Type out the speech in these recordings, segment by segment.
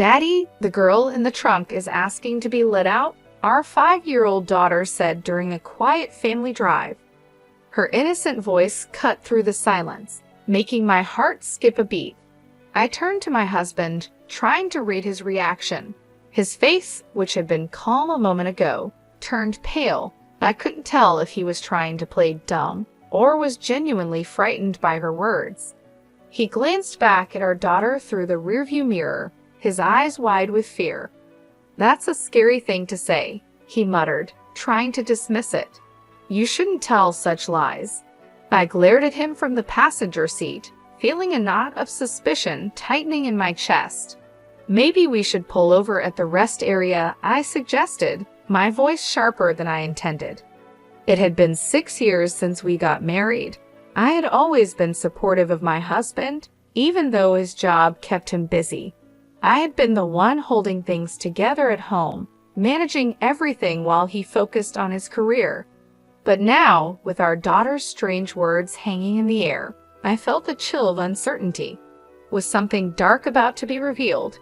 "Daddy, the girl in the trunk is asking to be let out," our 5-year-old daughter said during a quiet family drive. Her innocent voice cut through the silence, making my heart skip a beat. I turned to my husband, trying to read his reaction. His face, which had been calm a moment ago, turned pale. I couldn't tell if he was trying to play dumb or was genuinely frightened by her words. He glanced back at our daughter through the rearview mirror, his eyes wide with fear. "That's a scary thing to say," he muttered, trying to dismiss it. "You shouldn't tell such lies." I glared at him from the passenger seat, feeling a knot of suspicion tightening in my chest. "Maybe we should pull over at the rest area," I suggested, my voice sharper than I intended. It had been 6 years since we got married. I had always been supportive of my husband, even though his job kept him busy. I had been the one holding things together at home, managing everything while he focused on his career. But now, with our daughter's strange words hanging in the air, I felt a chill of uncertainty. Was something dark about to be revealed?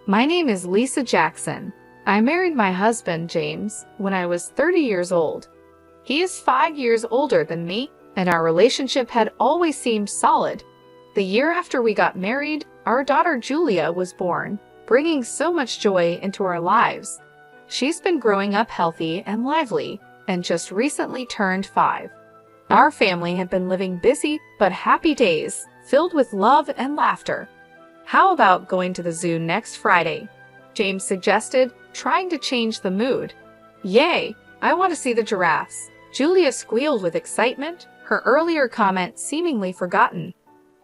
"My name is Lisa Jackson. I married my husband, James, when I was 30 years old. He is 5 years older than me, and our relationship had always seemed solid. The year after we got married, our daughter Julia was born, bringing so much joy into our lives. She's been growing up healthy and lively, and just recently turned 5. Our family had been living busy but happy days, filled with love and laughter. "How about going to the zoo next Friday?" James suggested, trying to change the mood. "Yay! I want to see the giraffes," Julia squealed with excitement, her earlier comment seemingly forgotten.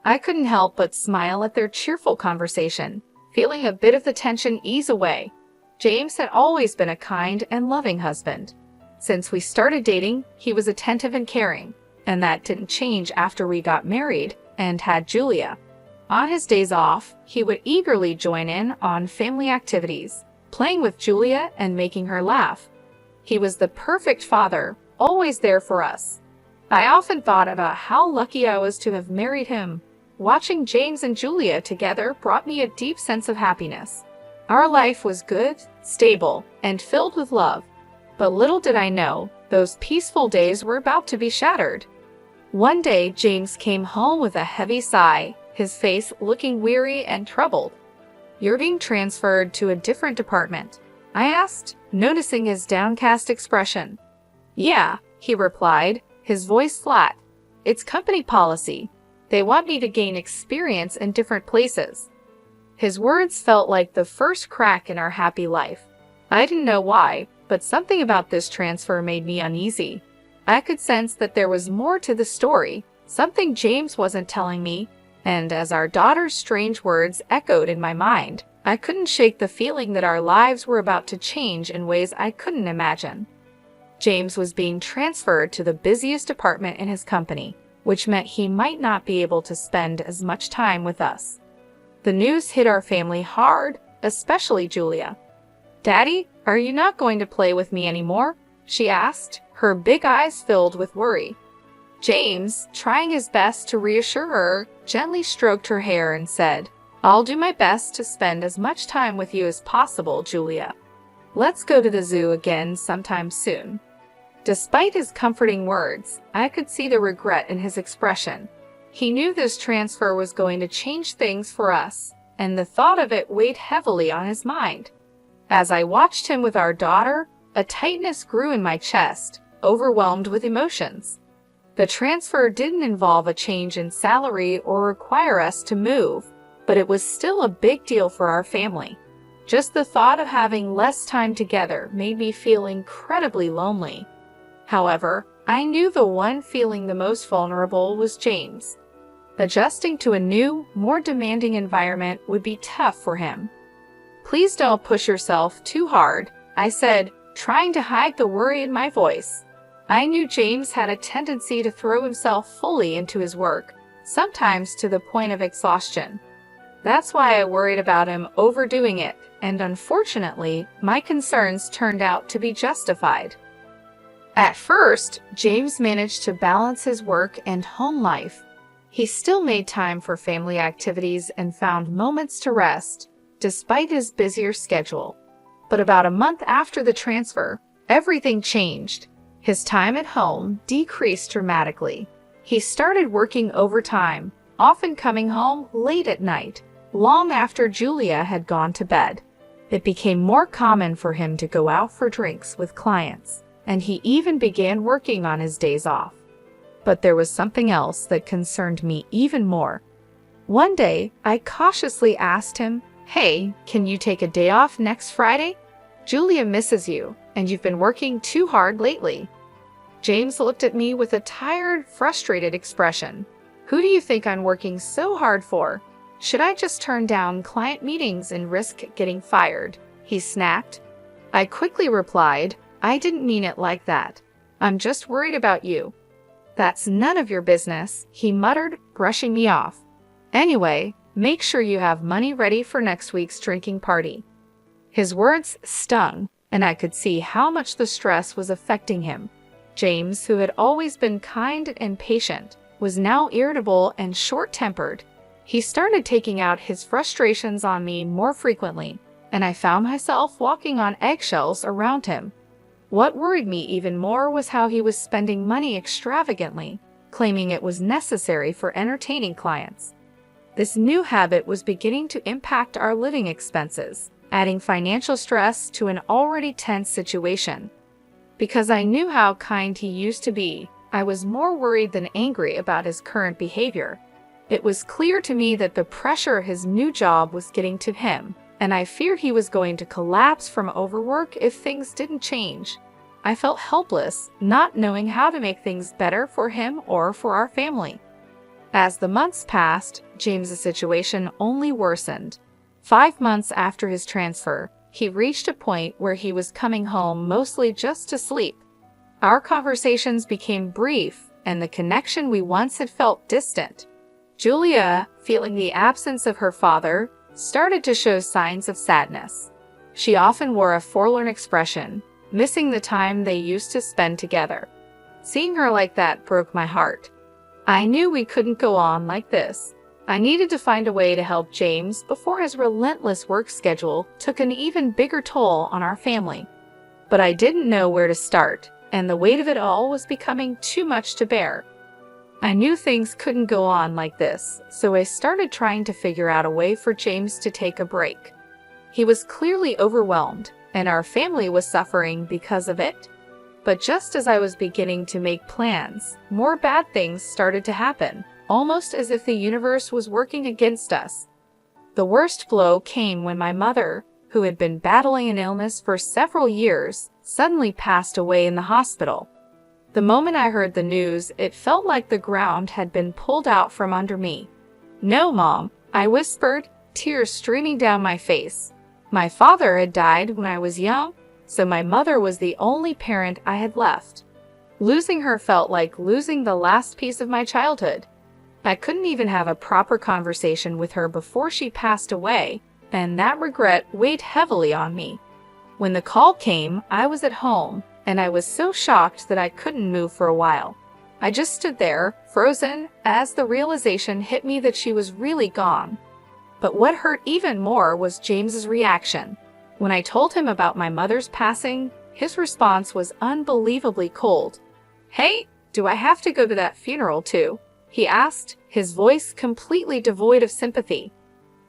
I couldn't help but smile at their cheerful conversation, feeling a bit of the tension ease away. James had always been a kind and loving husband. Since we started dating, he was attentive and caring, and that didn't change after we got married and had Julia. On his days off, he would eagerly join in on family activities, playing with Julia and making her laugh. He was the perfect father, always there for us. I often thought about how lucky I was to have married him. Watching James and Julia together brought me a deep sense of happiness. Our life was good, stable, and filled with love. But little did I know, those peaceful days were about to be shattered. One day, James came home with a heavy sigh, his face looking weary and troubled. "You're being transferred to a different department?" I asked, noticing his downcast expression. "Yeah," he replied, his voice flat. "It's company policy. They want me to gain experience in different places." His words felt like the first crack in our happy life. I didn't know why, but something about this transfer made me uneasy. I could sense that there was more to the story, something James wasn't telling me, and as our daughter's strange words echoed in my mind, I couldn't shake the feeling that our lives were about to change in ways I couldn't imagine. James was being transferred to the busiest department in his company, which meant he might not be able to spend as much time with us. The news hit our family hard, especially Julia. "Daddy, are you not going to play with me anymore?" she asked, her big eyes filled with worry. James, trying his best to reassure her, gently stroked her hair and said, "I'll do my best to spend as much time with you as possible, Julia. Let's go to the zoo again sometime soon." Despite his comforting words, I could see the regret in his expression. He knew this transfer was going to change things for us, and the thought of it weighed heavily on his mind. As I watched him with our daughter, a tightness grew in my chest, overwhelmed with emotions. The transfer didn't involve a change in salary or require us to move, but it was still a big deal for our family. Just the thought of having less time together made me feel incredibly lonely. However, I knew the one feeling the most vulnerable was James. Adjusting to a new, more demanding environment would be tough for him. "Please don't push yourself too hard," I said, trying to hide the worry in my voice. I knew James had a tendency to throw himself fully into his work, sometimes to the point of exhaustion. That's why I worried about him overdoing it, and unfortunately, my concerns turned out to be justified. At first, James managed to balance his work and home life. He still made time for family activities and found moments to rest, despite his busier schedule. But about a month after the transfer, everything changed. His time at home decreased dramatically. He started working overtime, often coming home late at night, long after Julia had gone to bed. It became more common for him to go out for drinks with clients, and he even began working on his days off. But there was something else that concerned me even more. One day, I cautiously asked him, "Hey, can you take a day off next Friday? Julia misses you, and you've been working too hard lately." James looked at me with a tired, frustrated expression. "Who do you think I'm working so hard for? Should I just turn down client meetings and risk getting fired?" he snapped. I quickly replied, "I didn't mean it like that. I'm just worried about you." "That's none of your business," he muttered, brushing me off. "Anyway, make sure you have money ready for next week's drinking party." His words stung, and I could see how much the stress was affecting him. James, who had always been kind and patient, was now irritable and short-tempered. He started taking out his frustrations on me more frequently, and I found myself walking on eggshells around him. What worried me even more was how he was spending money extravagantly, claiming it was necessary for entertaining clients. This new habit was beginning to impact our living expenses, adding financial stress to an already tense situation. Because I knew how kind he used to be, I was more worried than angry about his current behavior. It was clear to me that the pressure of his new job was getting to him, and I feared he was going to collapse from overwork if things didn't change. I felt helpless, not knowing how to make things better for him or for our family. As the months passed, James's situation only worsened. 5 months after his transfer, he reached a point where he was coming home mostly just to sleep. Our conversations became brief, and the connection we once had felt distant. Julia, feeling the absence of her father, started to show signs of sadness. She often wore a forlorn expression, missing the time they used to spend together. Seeing her like that broke my heart. I knew we couldn't go on like this. I needed to find a way to help James before his relentless work schedule took an even bigger toll on our family. But I didn't know where to start, and the weight of it all was becoming too much to bear. I knew things couldn't go on like this, so I started trying to figure out a way for James to take a break. He was clearly overwhelmed, and our family was suffering because of it. But just as I was beginning to make plans, more bad things started to happen, almost as if the universe was working against us. The worst blow came when my mother, who had been battling an illness for several years, suddenly passed away in the hospital. The moment I heard the news, it felt like the ground had been pulled out from under me. "No, Mom," I whispered, tears streaming down my face. My father had died when I was young, so my mother was the only parent I had left. Losing her felt like losing the last piece of my childhood. I couldn't even have a proper conversation with her before she passed away, and that regret weighed heavily on me. When the call came, I was at home, and I was so shocked that I couldn't move for a while. I just stood there, frozen, as the realization hit me that she was really gone. But what hurt even more was James's reaction. When I told him about my mother's passing, his response was unbelievably cold. "Hey, do I have to go to that funeral too?" he asked, his voice completely devoid of sympathy.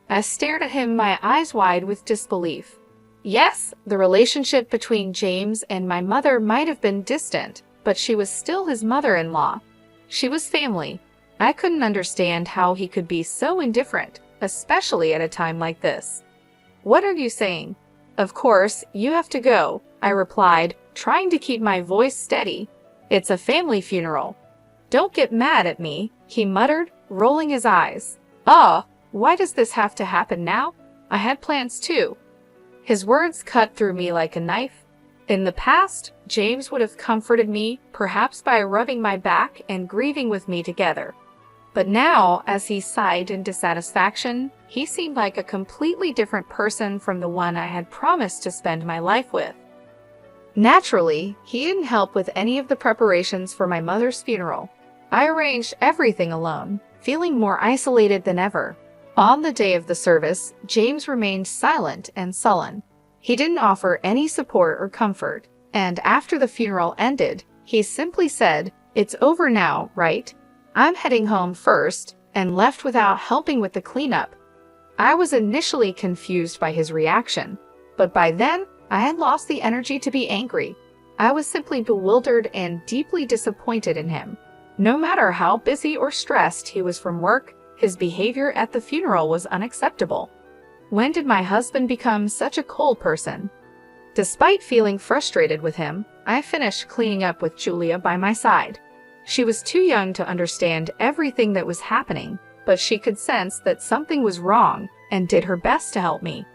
I stared at him, my eyes wide with disbelief. Yes, the relationship between James and my mother might have been distant, but she was still his mother-in-law. She was family. I couldn't understand how he could be so indifferent, especially at a time like this. "What are you saying?" "Of course, you have to go," I replied, trying to keep my voice steady. "It's a family funeral." "Don't get mad at me," he muttered, rolling his eyes. Why does this have to happen now? I had plans too." His words cut through me like a knife. In the past, James would have comforted me, perhaps by rubbing my back and grieving with me together. But now, as he sighed in dissatisfaction, he seemed like a completely different person from the one I had promised to spend my life with. Naturally, he didn't help with any of the preparations for my mother's funeral. I arranged everything alone, feeling more isolated than ever. On the day of the service, James remained silent and sullen. He didn't offer any support or comfort, and after the funeral ended, he simply said, "It's over now, right? I'm heading home first," and left without helping with the cleanup. I was initially confused by his reaction, but by then, I had lost the energy to be angry. I was simply bewildered and deeply disappointed in him. No matter how busy or stressed he was from work, his behavior at the funeral was unacceptable. When did my husband become such a cold person? Despite feeling frustrated with him, I finished cleaning up with Julia by my side. She was too young to understand everything that was happening, but she could sense that something was wrong and did her best to help me.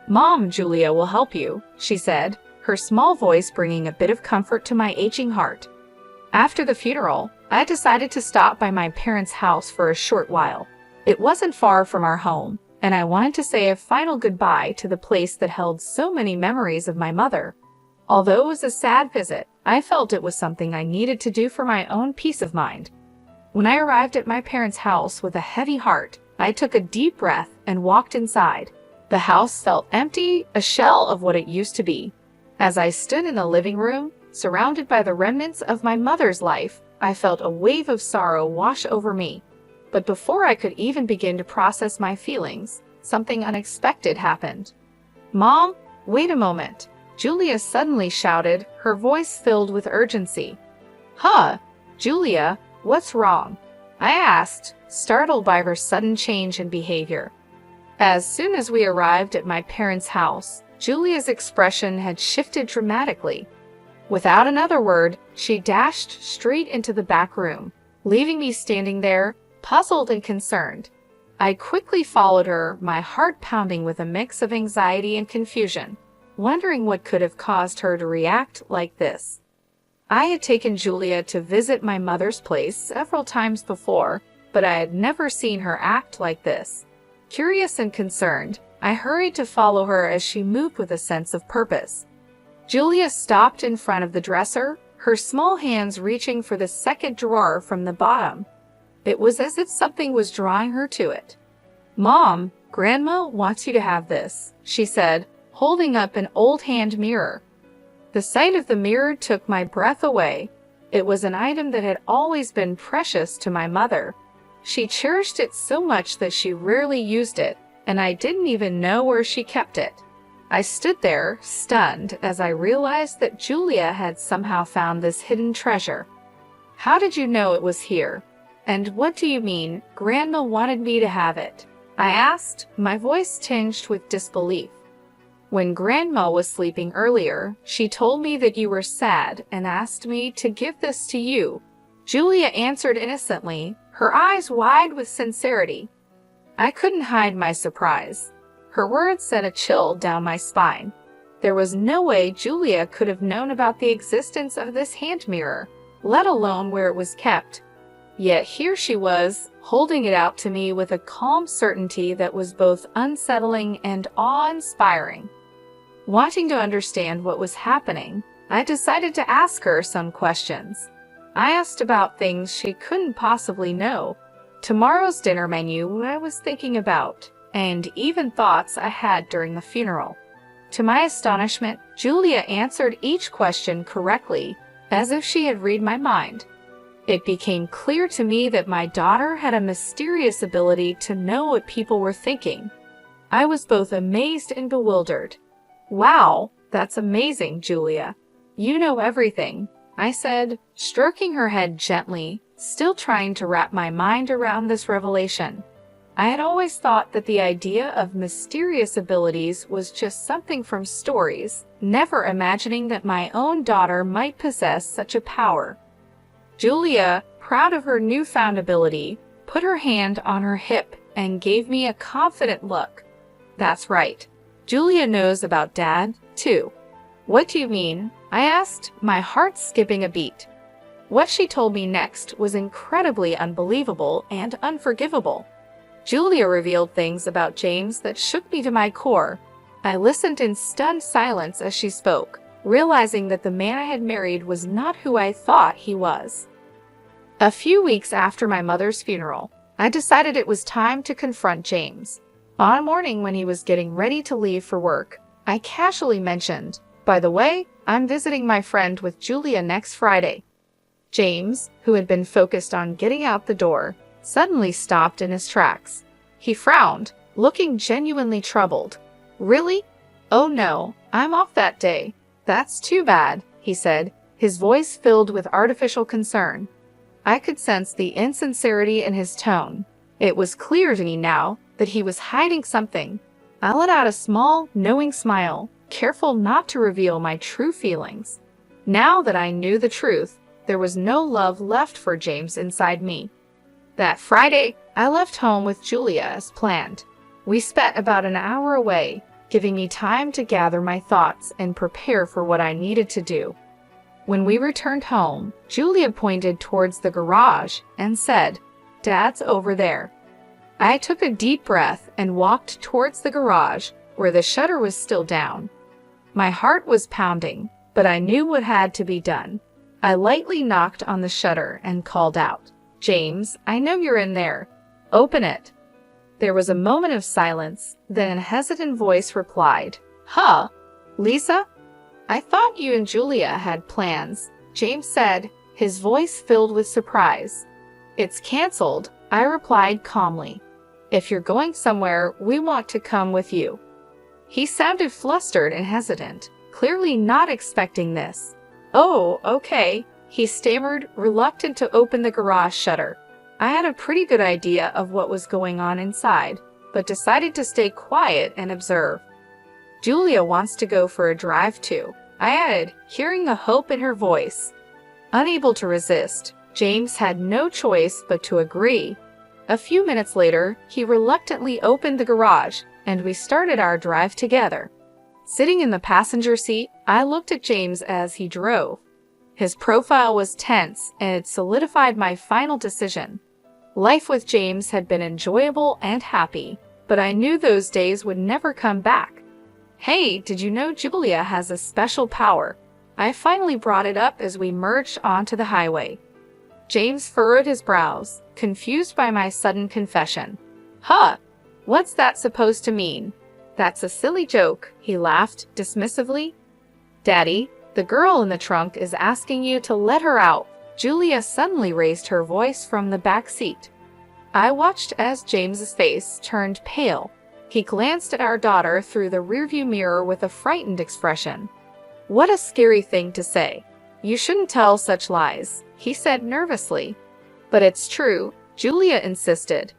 "Mom, Julia will help you," she said, her small voice bringing a bit of comfort to my aching heart. After the funeral, I decided to stop by my parents' house for a short while. It wasn't far from our home, and I wanted to say a final goodbye to the place that held so many memories of my mother. Although it was a sad visit, I felt it was something I needed to do for my own peace of mind. When I arrived at my parents' house with a heavy heart, I took a deep breath and walked inside. The house felt empty, a shell of what it used to be. As I stood in the living room, surrounded by the remnants of my mother's life, I felt a wave of sorrow wash over me. But before I could even begin to process my feelings, something unexpected happened. "Mom, wait a moment," Julia suddenly shouted, her voice filled with urgency. "Huh, Julia, what's wrong?" I asked, startled by her sudden change in behavior. As soon as we arrived at my parents' house, Julia's expression had shifted dramatically. Without another word, she dashed straight into the back room, leaving me standing there, puzzled and concerned. I quickly followed her, my heart pounding with a mix of anxiety and confusion, wondering what could have caused her to react like this. I had taken Julia to visit my mother's place several times before, but I had never seen her act like this. Curious and concerned, I hurried to follow her as she moved with a sense of purpose. Julia stopped in front of the dresser, her small hands reaching for the second drawer from the bottom. It was as if something was drawing her to it. "Mom, Grandma wants you to have this," she said, holding up an old hand mirror. The sight of the mirror took my breath away. It was an item that had always been precious to my mother. She cherished it so much that she rarely used it, and I didn't even know where she kept it. I stood there, stunned, as I realized that Julia had somehow found this hidden treasure. "How did you know it was here? And what do you mean, Grandma wanted me to have it?" I asked, my voice tinged with disbelief. "When Grandma was sleeping earlier, she told me that you were sad and asked me to give this to you," Julia answered innocently, her eyes wide with sincerity. I couldn't hide my surprise. Her words sent a chill down my spine. There was no way Julia could have known about the existence of this hand mirror, let alone where it was kept. Yet here she was, holding it out to me with a calm certainty that was both unsettling and awe-inspiring. Wanting to understand what was happening, I decided to ask her some questions. I asked about things she couldn't possibly know, tomorrow's dinner menu I was thinking about, and even thoughts I had during the funeral. To my astonishment, Julia answered each question correctly, as if she had read my mind. It became clear to me that my daughter had a mysterious ability to know what people were thinking. I was both amazed and bewildered. "Wow, that's amazing, Julia. You know everything," I said, stroking her head gently, still trying to wrap my mind around this revelation. I had always thought that the idea of mysterious abilities was just something from stories, never imagining that my own daughter might possess such a power. Julia, proud of her newfound ability, put her hand on her hip and gave me a confident look. "That's right. Julia knows about Dad, too." "What do you mean?" I asked, my heart skipping a beat. What she told me next was incredibly unbelievable and unforgivable. Julia revealed things about James that shook me to my core. I listened in stunned silence as she spoke, realizing that the man I had married was not who I thought he was. A few weeks after my mother's funeral, I decided it was time to confront James. On a morning when he was getting ready to leave for work, I casually mentioned, "By the way, I'm visiting my friend with Julia next Friday." James, who had been focused on getting out the door, suddenly stopped in his tracks. He frowned, looking genuinely troubled. "Really? Oh no, I'm off that day." "That's too bad," he said, his voice filled with artificial concern. I could sense the insincerity in his tone. It was clear to me now that he was hiding something. I let out a small, knowing smile, careful not to reveal my true feelings. Now that I knew the truth, there was no love left for James inside me. That Friday, I left home with Julia as planned. We spent about an hour away, giving me time to gather my thoughts and prepare for what I needed to do. When we returned home, Julia pointed towards the garage and said, "Dad's over there." I took a deep breath and walked towards the garage, where the shutter was still down. My heart was pounding, but I knew what had to be done. I lightly knocked on the shutter and called out, "James, I know you're in there. Open it." There was a moment of silence, then a hesitant voice replied, "Huh? Lisa? I thought you and Julia had plans," James said, his voice filled with surprise. "It's canceled," I replied calmly. "If you're going somewhere, we want to come with you." He sounded flustered and hesitant, clearly not expecting this. "Oh, okay," he stammered, reluctant to open the garage shutter. I had a pretty good idea of what was going on inside, but decided to stay quiet and observe. "Julia wants to go for a drive too," I added, hearing the hope in her voice. Unable to resist, James had no choice but to agree. A few minutes later, he reluctantly opened the garage, and we started our drive together. Sitting in the passenger seat, I looked at James as he drove. His profile was tense, and it solidified my final decision. Life with James had been enjoyable and happy, but I knew those days would never come back. "Hey, did you know Julia has a special power?" I finally brought it up as we merged onto the highway. James furrowed his brows, confused by my sudden confession. "Huh? What's that supposed to mean?" "That's a silly joke," he laughed dismissively. "Daddy, the girl in the trunk is asking you to let her out." Julia suddenly raised her voice from the back seat. I watched as James's face turned pale. He glanced at our daughter through the rearview mirror with a frightened expression. "What a scary thing to say. You shouldn't tell such lies," he said nervously. "But it's true," Julia insisted.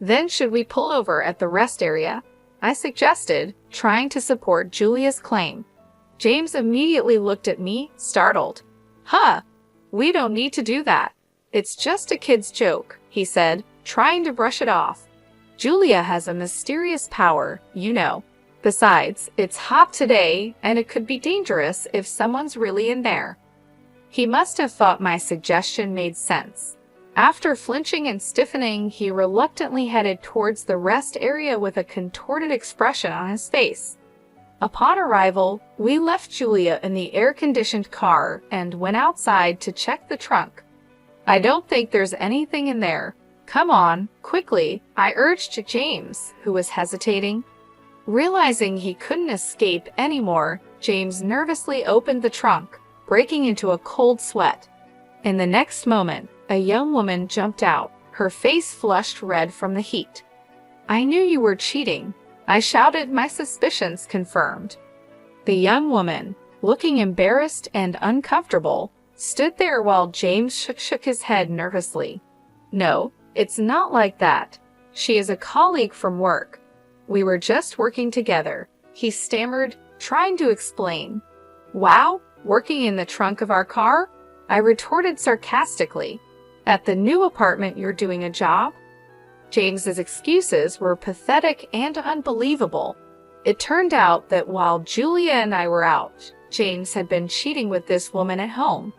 "Then should we pull over at the rest area?" I suggested, trying to support Julia's claim. James immediately looked at me, startled. "Huh? We don't need to do that. It's just a kid's joke," he said, trying to brush it off. "Julia has a mysterious power, you know. Besides, it's hot today, and it could be dangerous if someone's really in there." He must have thought my suggestion made sense. After flinching and stiffening, he reluctantly headed towards the rest area with a contorted expression on his face. Upon arrival, we left Julia in the air-conditioned car and went outside to check the trunk. "I don't think there's anything in there. Come on, quickly," I urged to James, who was hesitating. Realizing he couldn't escape anymore, James nervously opened the trunk, breaking into a cold sweat. In the next moment, a young woman jumped out, her face flushed red from the heat. "I knew you were cheating," I shouted, my suspicions confirmed. The young woman, looking embarrassed and uncomfortable, stood there while James shook his head nervously. "No, it's not like that. She is a colleague from work. We were just working together," he stammered, trying to explain. "Wow, working in the trunk of our car?" I retorted sarcastically. "At the new apartment you're doing a job?" James's excuses were pathetic and unbelievable. It turned out that while Julia and I were out, James had been cheating with this woman at home.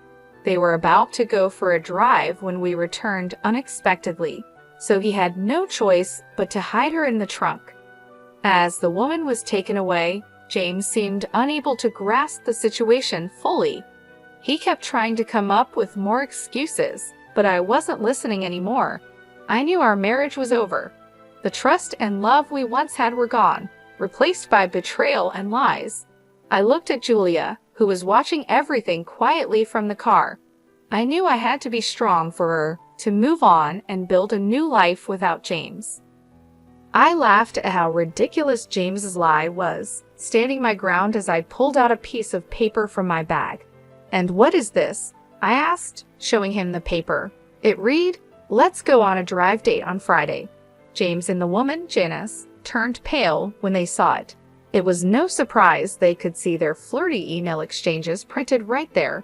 They were about to go for a drive when we returned unexpectedly, so he had no choice but to hide her in the trunk. As the woman was taken away, James seemed unable to grasp the situation fully. He kept trying to come up with more excuses, but I wasn't listening anymore. I knew our marriage was over. The trust and love we once had were gone, replaced by betrayal and lies. I looked at Julia, who was watching everything quietly from the car. I knew I had to be strong for her, to move on and build a new life without James. I laughed at how ridiculous James's lie was, standing my ground as I pulled out a piece of paper from my bag. "And what is this?" I asked, showing him the paper. It read, "Let's go on a drive date on Friday." James and the woman, Janice, turned pale when they saw it. It was no surprise they could see their flirty email exchanges printed right there.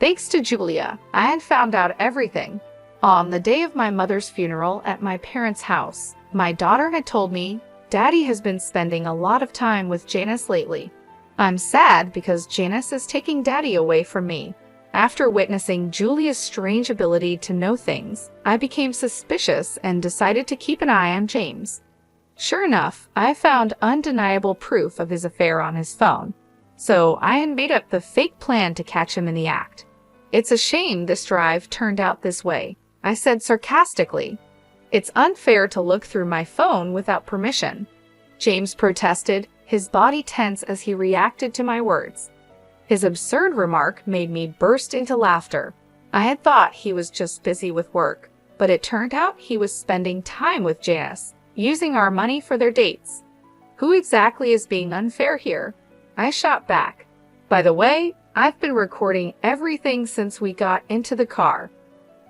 Thanks to Julia, I had found out everything. On the day of my mother's funeral at my parents' house, my daughter had told me, "Daddy has been spending a lot of time with Janice lately. I'm sad because Janice is taking Daddy away from me." After witnessing Julia's strange ability to know things, I became suspicious and decided to keep an eye on James. Sure enough, I found undeniable proof of his affair on his phone, so I had made up the fake plan to catch him in the act. "It's a shame this drive turned out this way," I said sarcastically. "It's unfair to look through my phone without permission." James protested, his body tense as he reacted to my words. His absurd remark made me burst into laughter. I had thought he was just busy with work, but it turned out he was spending time with Janice, using our money for their dates. Who exactly is being unfair here? I shot back. "By the way, I've been recording everything since we got into the car."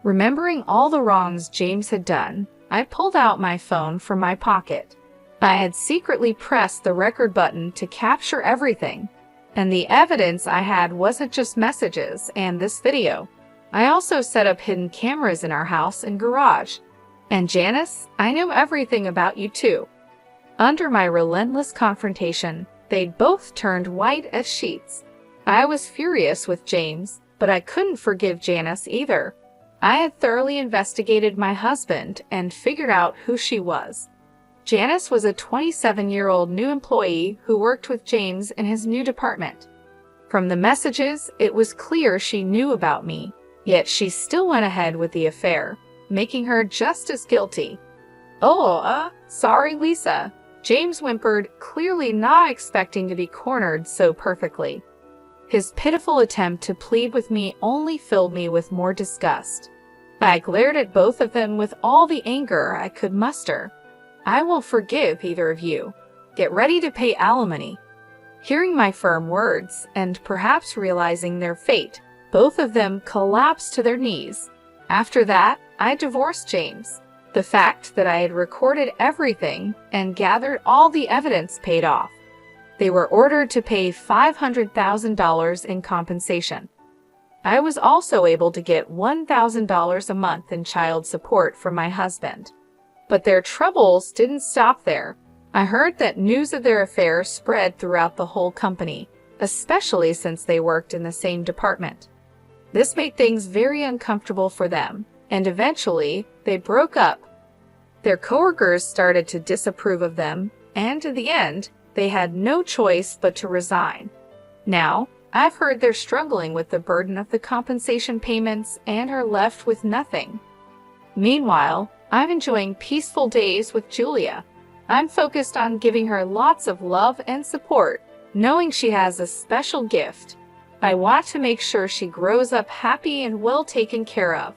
Remembering all the wrongs James had done, I pulled out my phone from my pocket. I had secretly pressed the record button to capture everything. And the evidence I had wasn't just messages and this video. I also set up hidden cameras in our house and garage. "And Janice, I know everything about you too." Under my relentless confrontation, they both turned white as sheets. I was furious with James, but I couldn't forgive Janice either. I had thoroughly investigated my husband and figured out who she was. Janice was a 27-year-old new employee who worked with James in his new department. From the messages, it was clear she knew about me, yet she still went ahead with the affair, making her just as guilty. "Oh, sorry, Lisa," James whimpered, clearly not expecting to be cornered so perfectly. His pitiful attempt to plead with me only filled me with more disgust. I glared at both of them with all the anger I could muster. "I won't forgive either of you. Get ready to pay alimony." Hearing my firm words, and perhaps realizing their fate, both of them collapsed to their knees. After that, I divorced James. The fact that I had recorded everything and gathered all the evidence paid off. They were ordered to pay $500,000 in compensation. I was also able to get $1,000 a month in child support from my husband. But their troubles didn't stop there. I heard that news of their affair spread throughout the whole company, especially since they worked in the same department. This made things very uncomfortable for them, and eventually, they broke up. Their coworkers started to disapprove of them, and in the end, they had no choice but to resign. Now, I've heard they're struggling with the burden of the compensation payments and are left with nothing. Meanwhile, I'm enjoying peaceful days with Julia. I'm focused on giving her lots of love and support, knowing she has a special gift. I want to make sure she grows up happy and well taken care of.